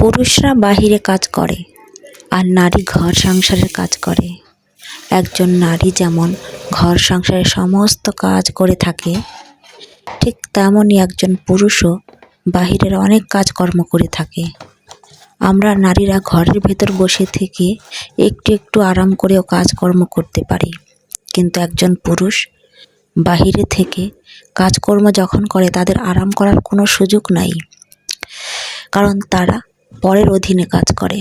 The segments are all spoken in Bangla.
পুরুষরা বাহিরে কাজ করে আর নারী ঘর সংসারের কাজ করে। একজন নারী যেমন ঘর সংসারের সমস্ত কাজ করে থাকে, ঠিক তেমনই একজন পুরুষও বাহিরের অনেক কাজকর্ম করে থাকে। আমরা নারীরা ঘরের ভেতর বসে থেকে একটু একটু আরাম করেও কাজকর্ম করতে পারি, কিন্তু একজন পুরুষ বাহিরে থেকে কাজকর্ম যখন করে তাদের আরাম করার কোনো সুযোগ নাই, কারণ তারা পরের অধীনে কাজ করে।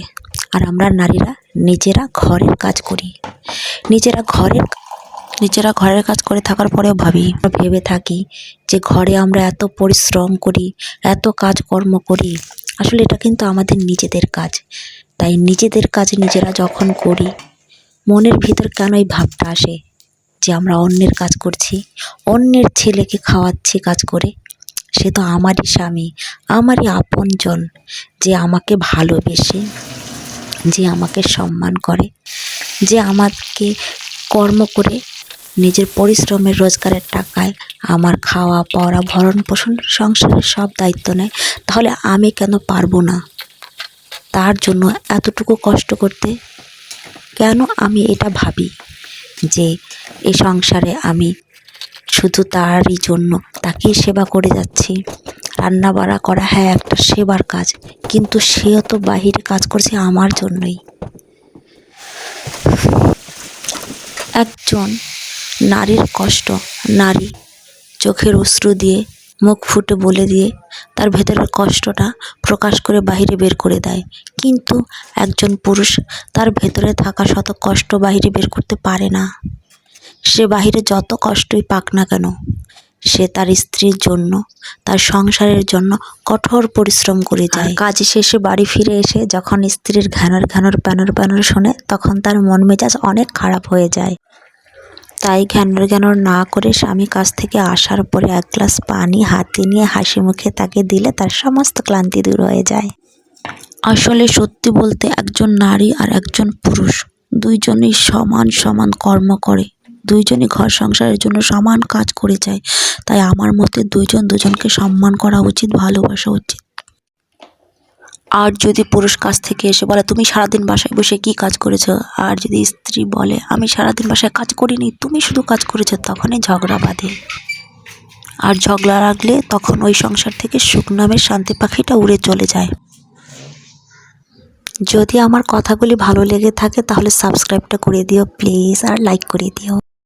আর আমরা নারীরা নিজেরা ঘরের কাজ করি। নিজেরা ঘরের কাজ করে থাকার পরেও ভেবে থাকি যে ঘরে আমরা এত পরিশ্রম করি, এত কাজকর্ম করি, আসলে এটা কিন্তু আমাদের নিজেদের কাজ। তাই নিজেদের কাজ নিজেরা যখন করি, মনের ভিতর কেন এই ভাবটা আসে যে আমরা অন্যের কাজ করছি, অন্যের ছেলেকে খাওয়াচ্ছি কাজ করে। সে তো আমারই স্বামী, আমারই আপনজন, যে আমাকে ভালোবেসে, যে আমাকে সম্মান করে, যে আমাকে কর্ম করে নিজের পরিশ্রমের রোজগারের টাকায় আমার খাওয়া পড়া ভরণ পোষণ সংসারের সব দায়িত্ব নেয়। তাহলে আমি কেন পারবো না তার জন্য এতটুকু কষ্ট করতে? কেন আমি এটা ভাবি যে এই সংসারে আমি শুধু তারই জন্য তাকেই সেবা করে যাচ্ছি। রান্না বাড়া করা হ্যাঁ একটা সেবার কাজ, কিন্তু সেও তো বাহিরে কাজ করছে আমার জন্যই। একজন নারীর কষ্ট নারী চোখের অশ্রু দিয়ে, মুখ ফুটে বলে দিয়ে তার ভেতরের কষ্টটা প্রকাশ করে বাহিরে বের করে দেয়, কিন্তু একজন পুরুষ তার ভেতরে থাকা শত কষ্ট বাহিরে বের করতে পারে না। সে বাহিরে যত কষ্টই পাক না কেন, সে তার স্ত্রীর জন্য, তার সংসারের জন্য কঠোর পরিশ্রম করে যায়। কাজ শেষে বাড়ি ফিরে এসে যখন স্ত্রীর ঘ্যানর প্যানর শোনে, তখন তার মন মেজাজ অনেক খারাপ হয়ে যায়। তাই ঘ্যানর না করে স্বামী কাছ থেকে আসার পরে এক গ্লাস পানি হাতে নিয়ে হাসি মুখে তাকে দিলে তার সমস্ত ক্লান্তি দূর হয়ে যায়। আসলে সত্যি বলতে একজন নারী আর একজন পুরুষ দুইজনই সমান কর্ম করে, দুইজনই ঘর সংসারের জন্য সমান কাজ করে যায়। তাই আমার মতে দুজনকে সম্মান করা উচিত, ভালোবাসা উচিত। আর যদি পুরুষ কাজ থেকে এসে বলে তুমি সারাদিন বাসায় বসে কি কাজ করেছো, আর যদি স্ত্রী বলে আমি সারাদিন বাসায় কাজ করিনি, তুমি শুধু কাজ করেছো, তখনই ঝগড়া বাঁধে। আর ঝগড়া লাগলে তখন ওই সংসার থেকে সুখ নামের শান্তি পাখিটা উড়ে চলে যায়। যদি আমার কথাগুলি ভালো লেগে থাকে তাহলে সাবস্ক্রাইবটা করে দিও প্লিজ, আর লাইক করে দিও।